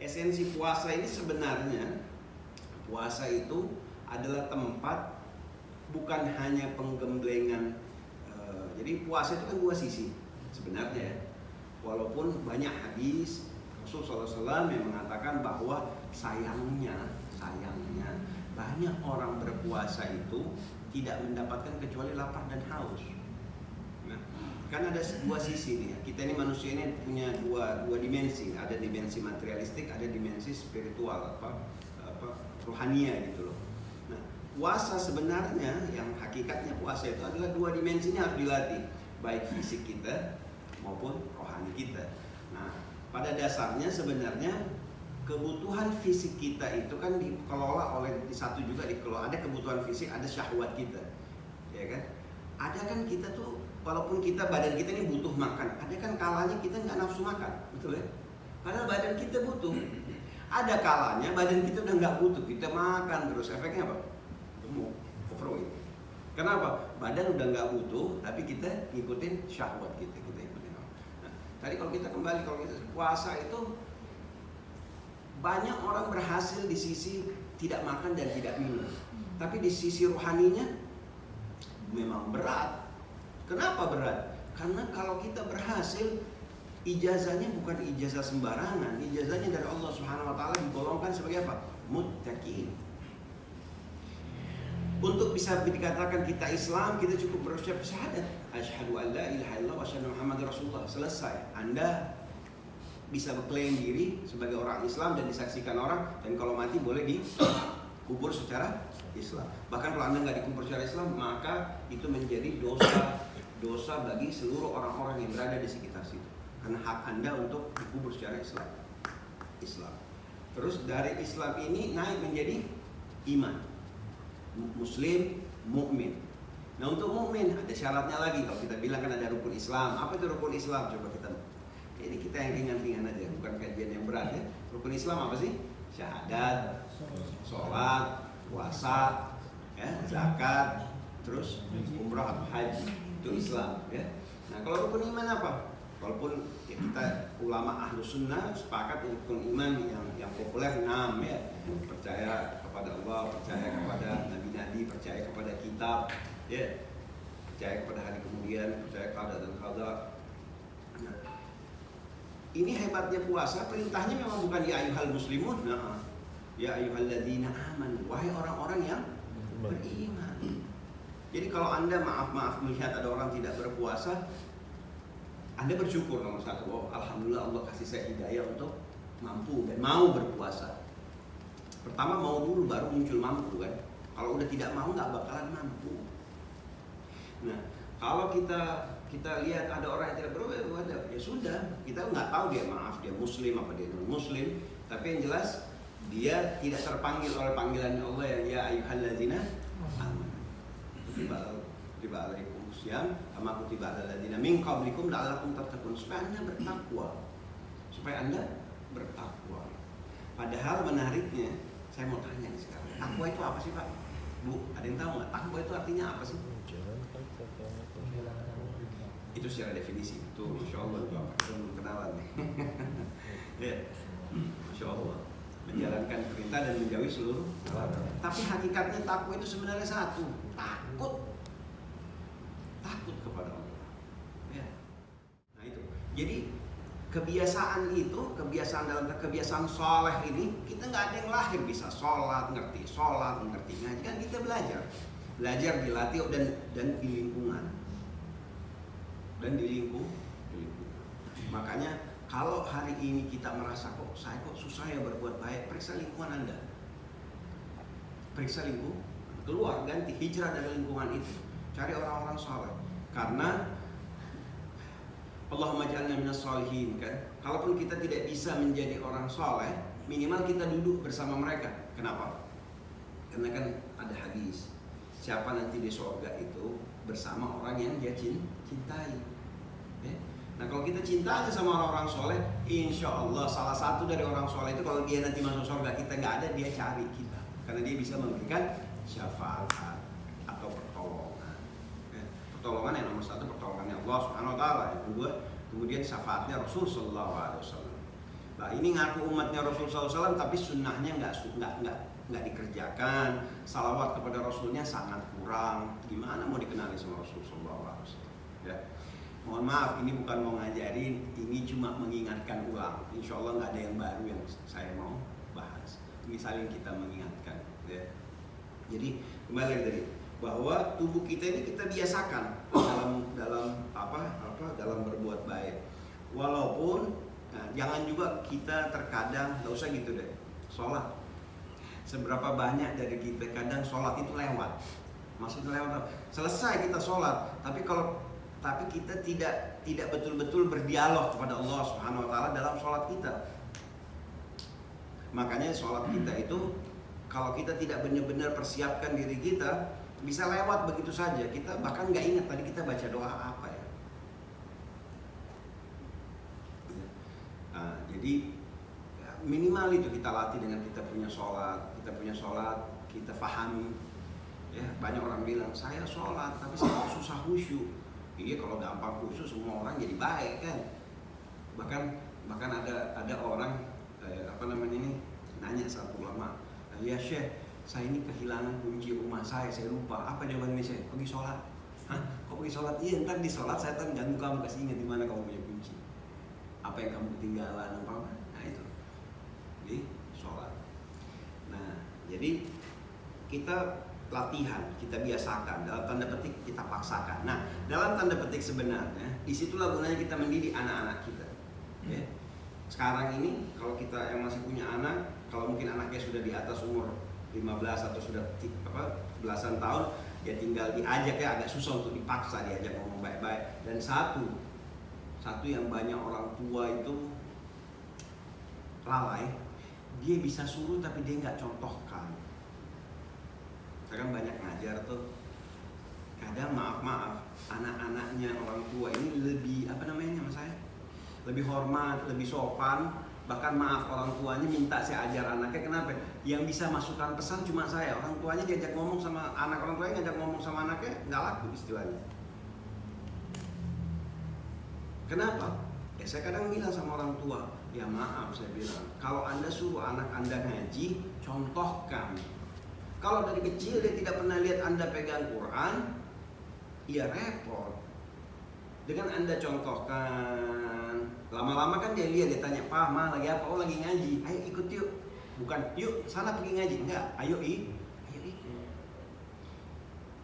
esensi puasa ini sebenarnya, puasa itu adalah tempat bukan hanya penggemblengan. Jadi puasa itu kan dua sisi sebenarnya. Walaupun banyak hadis Rasulullah SAW yang mengatakan bahwa sayangnya banyak orang berpuasa itu tidak mendapatkan kecuali lapar dan haus. Nah, kan ada dua sisi nih. Kita ini manusia ini punya dua dimensi. Ada dimensi materialistik, ada dimensi spiritual, rohania gitu loh. Nah, puasa sebenarnya yang hakikatnya puasa itu adalah dua dimensi ini harus dilatih, baik fisik kita maupun rohani kita. Nah, pada dasarnya sebenarnya kebutuhan fisik kita itu kan dikelola oleh satu juga dikelola. Ada kebutuhan fisik, ada syahwat kita, ya kan? Ada kan kita tuh, walaupun badan kita ini butuh makan, ada kan kalanya kita nggak nafsu makan, betul ya? Padahal badan kita butuh. Ada kalanya badan kita udah nggak butuh, kita makan terus, efeknya apa? Gemuk, overweight. Kenapa? Badan udah nggak butuh, tapi kita ngikutin syahwat kita ikutin. Nah, tadi kalau kita puasa itu banyak orang berhasil di sisi tidak makan dan tidak minum, tapi di sisi rohaninya memang berat. Kenapa berat? Karena kalau kita berhasil, ijazahnya bukan ijazah sembarangan. Ijazahnya dari Allah Subhanahu wa taala digolongkan sebagai apa? Muttaqin. Untuk bisa dikatakan kita Islam, kita cukup berucap syahadat, asyhadu an la ilaha illallah wa asyhadu Muhammadar Rasulullah. Selesai. Anda bisa berklaim diri sebagai orang Islam dan disaksikan orang, dan kalau mati boleh dikubur secara Islam. Bahkan kalau Anda nggak dikubur secara Islam, maka itu menjadi dosa bagi seluruh orang-orang yang berada di sekitar situ. Karena hak Anda untuk dikubur secara Islam. Terus dari Islam ini naik menjadi iman, Muslim, mukmin. Nah, untuk mukmin ada syaratnya lagi. Kalau kita bilang kan ada rukun Islam. Apa itu rukun Islam? Coba ini kita yang ringan-ringan aja, bukan kajian yang berat ya. Rukun Islam apa sih? Syahadat, sholat, puasa, ya, zakat, terus umrah atau haji, itu Islam ya. Nah, kalau rukun iman apa? Walaupun ya, kita ulama ahlu sunnah sepakat rukun iman yang populer 6 ya. Percaya kepada Allah, percaya kepada nabi-nabi, percaya kepada kitab, ya, percaya kepada hari kemudian, percaya qada dan qadar. Nah, ini hebatnya puasa, perintahnya memang bukan ya ayyuhal muslimun, ya ayyuhalladzina amanu, wahai orang-orang yang beriman. Jadi kalau Anda maaf melihat ada orang tidak berpuasa, Anda bersyukur nomor satu, oh alhamdulillah Allah kasih saya hidayah untuk mampu dan mau berpuasa. Pertama mau dulu baru muncul mampu kan. Kalau udah tidak mau nggak bakalan mampu. Nah, kalau kita lihat ada orang yang tidak berpuasa, ya sudah, kita nggak tahu dia dia muslim apa dia non muslim, tapi yang jelas dia tidak terpanggil oleh panggilan Allah yang ya ayyuhalladzina amanu kutiba alaikum syiyam kama kutiba alal ladzina min qablikum la'allakum tattaqun, supaya Anda bertakwa. Padahal menariknya, saya mau tanya nih sekarang, takwa itu apa sih Pak? Bu, ada yang tahu nggak? Takwa itu artinya apa sih? Itu secara definisi itu, Masya Allah, Bapak belum kenalan nih. Ya, Masya Allah, menjalankan perintah dan menjauhi seluruh. Tapi hakikatnya takwa itu sebenarnya satu, takut kepada Allah. Ya. Nah itu, jadi kebiasaan dalam kebiasaan soleh ini, kita nggak ada yang lahir bisa sholat ngerti ngaji, kan kita belajar dilatih dan di lingkungan. Makanya kalau hari ini kita merasa saya susah ya berbuat baik, periksa lingkungan Anda. Keluar, ganti, hijrah dari lingkungan itu. Cari orang-orang saleh. Karena Allahumma ja'alna minas sholihin kan. Kalaupun kita tidak bisa menjadi orang saleh, minimal kita duduk bersama mereka. Kenapa? Karena kan ada hadis, siapa nanti di surga itu bersama orang yang dia cintai. Ya. Nah kalau kita cinta aja sama orang-orang soleh, insya Allah salah satu dari orang soleh itu kalau dia nanti masuk surga kita nggak ada, dia cari kita, karena dia bisa memberikan syafaat atau pertolongan. Ya. Pertolongan yang nomor satu pertolongannya Allah Subhanahu Wa Taala, yang kedua kemudian syafaatnya Rasul Sallallahu Alaihi Wasallam. Nah, ini ngaku umatnya Rasulullah SAW tapi sunnahnya nggak dikerjakan, salawat kepada Rasulnya sangat kurang. Gimana mau dikenali sama Rasulullah SAW? Ya. Mohon maaf, ini bukan mau ngajarin, ini cuma mengingatkan ulang. Insya Allah nggak ada yang baru yang saya mau bahas. Ini saling kita mengingatkan. Ya. Jadi kembali lagi tadi bahwa tubuh kita ini kita biasakan dalam berbuat baik. Walaupun jangan juga kita terkadang nggak usah gitu deh. Sholat. Seberapa banyak dari kita kadang sholat itu lewat. Maksudnya lewat. Selesai kita sholat, tapi kita tidak betul-betul berdialog kepada Allah Subhanahu Wa Taala dalam sholat kita. Makanya sholat kita itu kalau kita tidak benar-benar persiapkan diri kita, bisa lewat begitu saja. Kita bahkan nggak ingat tadi kita baca doa apa ya. Nah, jadi minimal itu kita latih dengan kita punya sholat, kita pahami. Ya, banyak orang bilang saya sholat tapi saya susah khusyuk. Iya, kalau gampang khusyuk semua orang jadi baik kan. Bahkan ada orang nanya satu ulama, ya Syekh, saya ini kehilangan kunci rumah saya lupa. Apa jawabannya Syekh? Pergi sholat. Hah? Kok pergi sholat? Iya, ntar di sholat saya ganggu kamu, kasih ingat di mana kamu punya kunci. Apa yang kamu ketinggalan apa? Nah itu di sholat. Nah, jadi kita latihan, kita biasakan, dalam tanda petik kita paksakan. Nah, dalam tanda petik sebenarnya disitulah gunanya kita mendidik anak-anak kita. Ya. Sekarang ini kalau kita yang masih punya anak, kalau mungkin anaknya sudah di atas umur 15 atau sudah belasan tahun, ya tinggal diajak, ya agak susah untuk dipaksa diajak ngomong baik-baik. Dan satu yang banyak orang tua itu lalai, dia bisa suruh tapi dia nggak contohkan. Saya kan banyak ngajar tuh, kadang maaf anak-anaknya orang tua ini lebih lebih hormat, lebih sopan. Bahkan maaf, orang tuanya minta saya ajar anaknya. Kenapa? Yang bisa masukkan pesan cuma saya. Orang tuanya diajak ngomong sama anak, orang tuanya ngajak ngomong sama anaknya nggak laku istilahnya. Kenapa? Ya saya kadang bilang sama orang tua, ya maaf saya bilang, kalau Anda suruh anak Anda ngaji, contohkan. Kalau dari kecil dia tidak pernah lihat Anda pegang Quran, ya repot. Dengan Anda contohkan, lama-lama kan dia lihat, dia tanya, Pak, Ma lagi apa? Oh lagi ngaji, ayo ikut yuk. Bukan, yuk sana pergi ngaji, enggak, ayo ikut.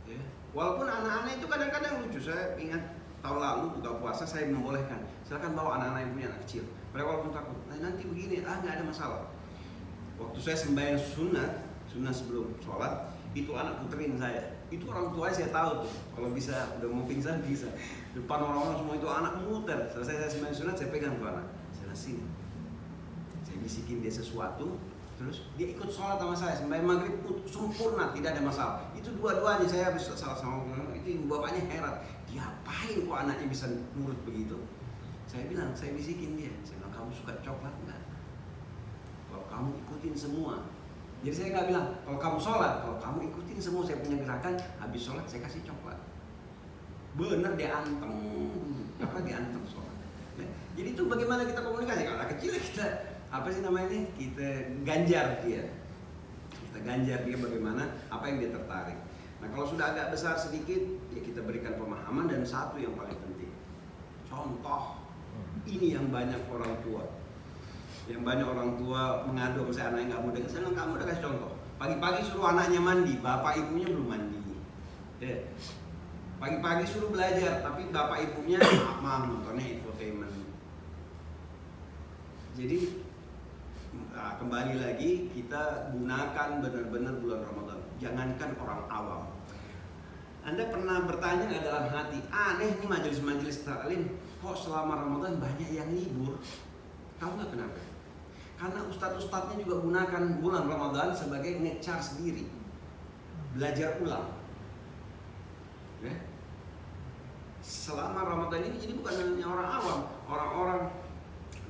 Ya. Walaupun anak-anak itu kadang-kadang lucu, saya ingat tahun lalu buka puasa saya membolehkan, silakan bawa anak-anak yang punya anak kecil. Mereka walaupun takut, nanti begini, nggak ada masalah. Waktu saya sembahyang sunat sebelum sholat, itu anak puterin saya. Itu orang tua saya tahu tuh, kalau bisa udah mau pingsan bisa. Depan orang-orang semua itu anak muter. Selesai saya sembahyang sunat, saya pegang tuh anak. Saya sini, saya bisikin dia sesuatu, terus dia ikut sholat sama saya. Sembahyang maghrib sempurna, tidak ada masalah. Itu dua-duanya saya habis salah sama itu bapaknya heran. Diapain kok anaknya bisa nurut begitu? Saya bilang, saya bisikin dia. Saya bilang, kamu suka coklat enggak? Kalau kamu ikutin semua. Jadi saya nggak bilang, kalau kamu sholat, kalau kamu ikutin semua saya punya gerakan, habis sholat saya kasih coklat. Bener dia anteng, dianteng sholat. Ya. Jadi itu bagaimana kita komunikasi? Kalau anak kecil kita kita ganjar dia. Kita ganjar dia bagaimana, apa yang dia tertarik. Nah kalau sudah agak besar sedikit, ya kita berikan pemahaman. Dan satu yang paling penting, contoh. Ini yang banyak orang tua mengadu sama saya, anaknya nggak mau dengar. Saya bilang, kamu udah kasih contoh. Pagi-pagi suruh anaknya mandi, bapak ibunya belum mandi. Ya. Pagi-pagi suruh belajar, tapi bapak ibunya nontonnya infotainment. Jadi kembali lagi, kita gunakan benar-benar bulan Ramadan. Jangankan orang awam. Anda pernah bertanya nggak dalam hati, aneh nih majelis-majelis taklim, kok selama Ramadan banyak yang libur? Tahu nggak kenapa? Karena ustadz-ustadznya juga gunakan bulan Ramadan sebagai nge-charge diri, belajar ulang. Ya. Selama Ramadan ini jadi bukan hanya orang awam,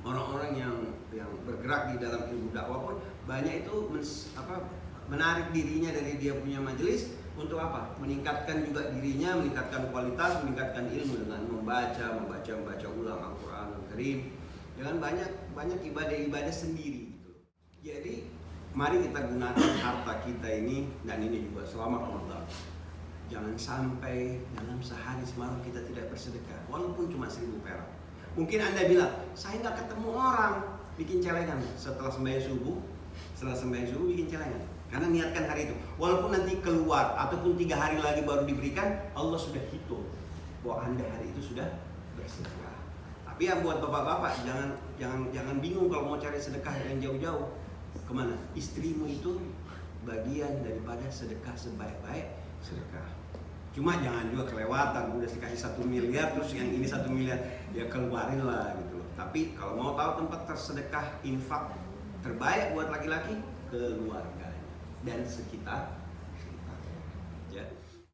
orang-orang yang bergerak di dalam ilmu dakwah pun banyak itu menarik dirinya dari dia punya majelis untuk apa? Meningkatkan juga dirinya, meningkatkan kualitas, meningkatkan ilmu dengan membaca ulang Al-Quran Al-Karim. Jangan banyak ibadah-ibadah sendiri gitu. Jadi mari kita gunakan harta kita ini, dan ini juga selama Ramadan. Jangan sampai dalam sehari semalam kita tidak bersedekah, walaupun cuma 1.000 perak. Mungkin Anda bilang, saya nggak ketemu orang, bikin celengan setelah sembahyang subuh bikin celengan. Karena niatkan hari itu, walaupun nanti keluar ataupun 3 hari lagi baru diberikan, Allah sudah hitung bahwa Anda hari itu sudah bersedekah. Tapi yang buat bapak-bapak, jangan bingung kalau mau cari sedekah yang jauh-jauh. Kemana? Istrimu itu bagian daripada sedekah sebaik-baik sedekah. Cuma jangan juga kelewatan, udah dikasih 1 miliar terus yang ini 1 miliar ya keluarin lah gitu loh. Tapi kalau mau tahu tempat tersedekah infak terbaik buat laki-laki, keluarganya dan sekitar